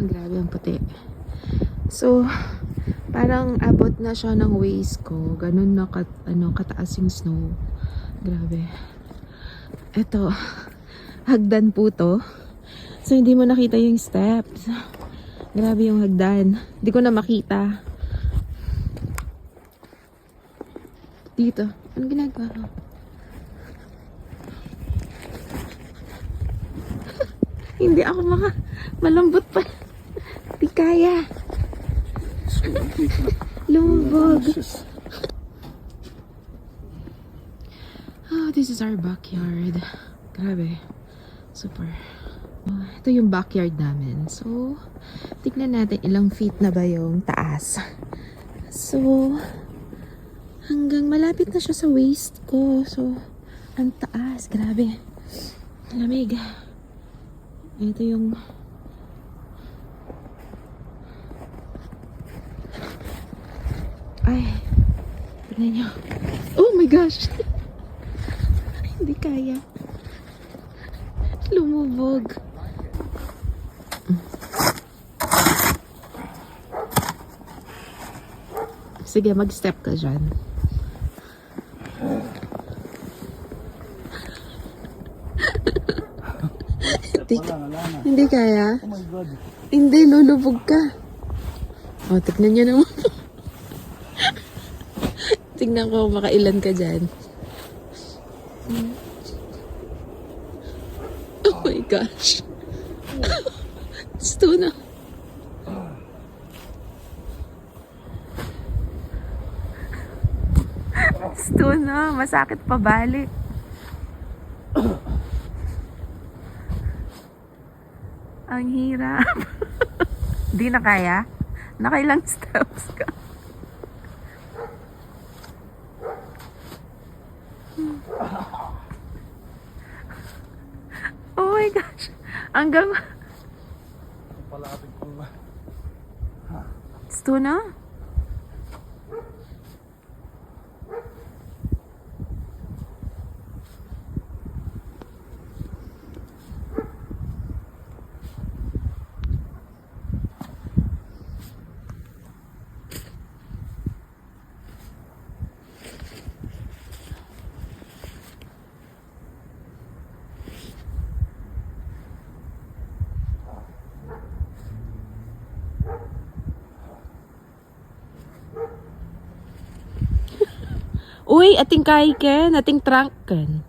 Grabe ang puti. So, parang abot na siya ng waist ko. Ganun na kataas yung snow. Grabe. Eto, hagdan po to. So, hindi mo nakita yung steps. Grabe yung hagdan. Hindi ko na makita. Dito. Anong ginagawa ko? Hindi ako malambot pa. Di kaya. Lumubog. Oh, this is our backyard. Grabe. Super. Oh, ito yung backyard namin. So, tignan natin ilang feet na ba yung taas. So, hanggang malapit na siya sa waist ko. So, ang taas. Grabe. Lamig. Ito yung ay, tignan nyo. Oh my gosh. Hindi kaya. Lumubog. Sige, mag-step ka dyan. Hindi kaya? Oh my God. Hindi, lulubog ka. O, tignan nyo naman. Tignan ko makailan ka dyan. Oh my gosh. Gusto na. Gusto na. Masakit pa balik. Ang hirap. Di na kaya? Nakailang steps ka? Oh my gosh. Hanggang Palapit ko ba? gusto na. Uy, ating kay ken, ating trunk ken.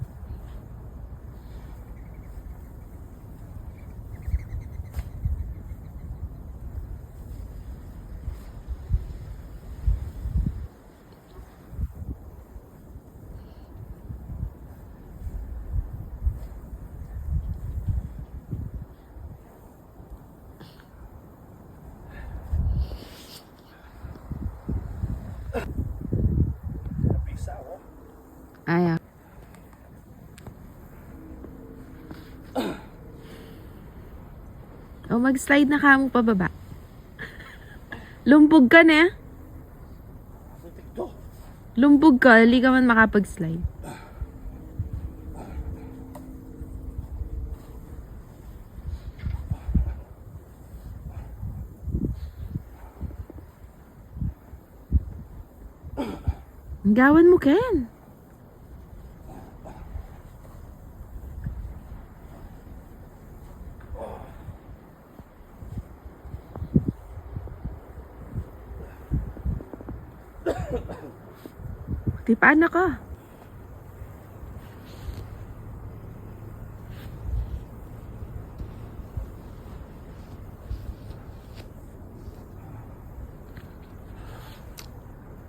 Ayan. O, mag-slide na ka mo pababa. Lumbog ka na. Lumbog ka, hindi ka man makapag-slide. Ang gawan mo, Ken. Di paano ka?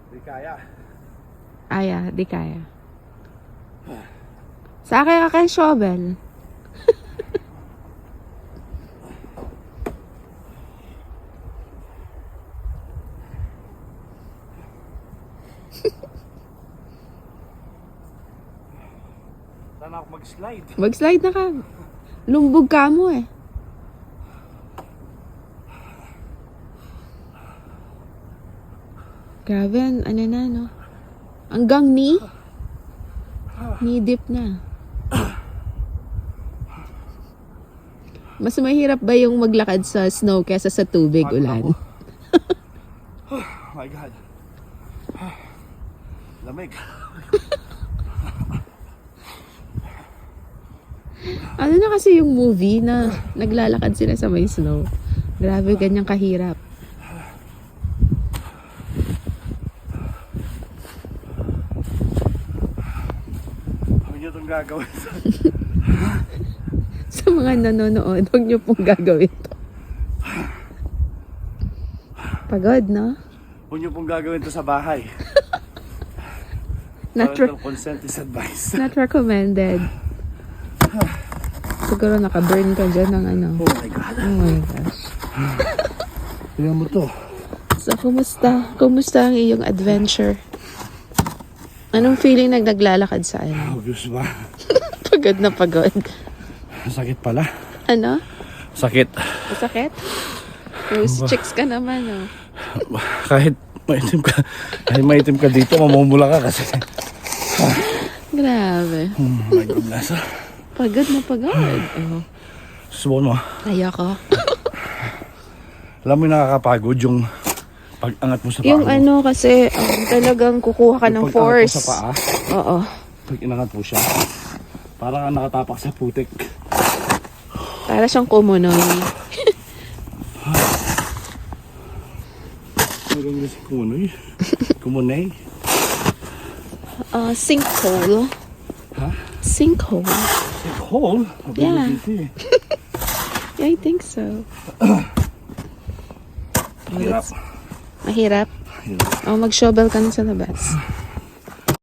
Di kaya. Aya, di kaya. Sa akin ka kay shovel. Sana ako mag-slide. Mag-slide na ka. Lumbog ka mo eh. Grabe, ano na, no? Hanggang knee deep na. Mas mahirap ba yung maglakad sa snow kesa sa tubig, ulan? Oh my God. Lamig. Ano na kasi yung movie na naglalakad sila sa may snow? Grabe, ganyang kahirap. Huwag niyo itong gagawin. Sa mga nanonood, huwag niyo pong gagawin to. Pagod, no? Huwag niyo pong gagawin to sa bahay. Not, Parental consent is advised. not recommended. Siguro naka-burn ka dyan ng ano. Oh my God. Oh my gosh. Tingnan mo to. So, kumusta? Kumusta ang iyong adventure? Anong feeling naglalakad sa ano? Obvious ba? Pagod na pagod. Sakit pala. Ano? Sakit. Masakit? Rose chicks ka naman, oh. Kahit maitim ka dito, mamumula ka kasi. Grabe. Oh my goodness. Pagod na pagod. Oh. Subukan mo. Ayoko. Alam mo yung nakakapagod yung pag-angat mo sa paa Yung mo. ano kasi, talagang kukuha ka ng Yung pag-angat force. mo sa paa, Oo. pag inangat mo siya, parang kang nakatapak sa putik. Para siyang kumunoy. Parang yung kumunay. Kumunay. Sinkhole. Ha? Sinkhole. Hole? Yeah. Ability. Yeah, I think so. Hirap. Mahirap. Hirap. Oh, mag-shovel ka na sa labas.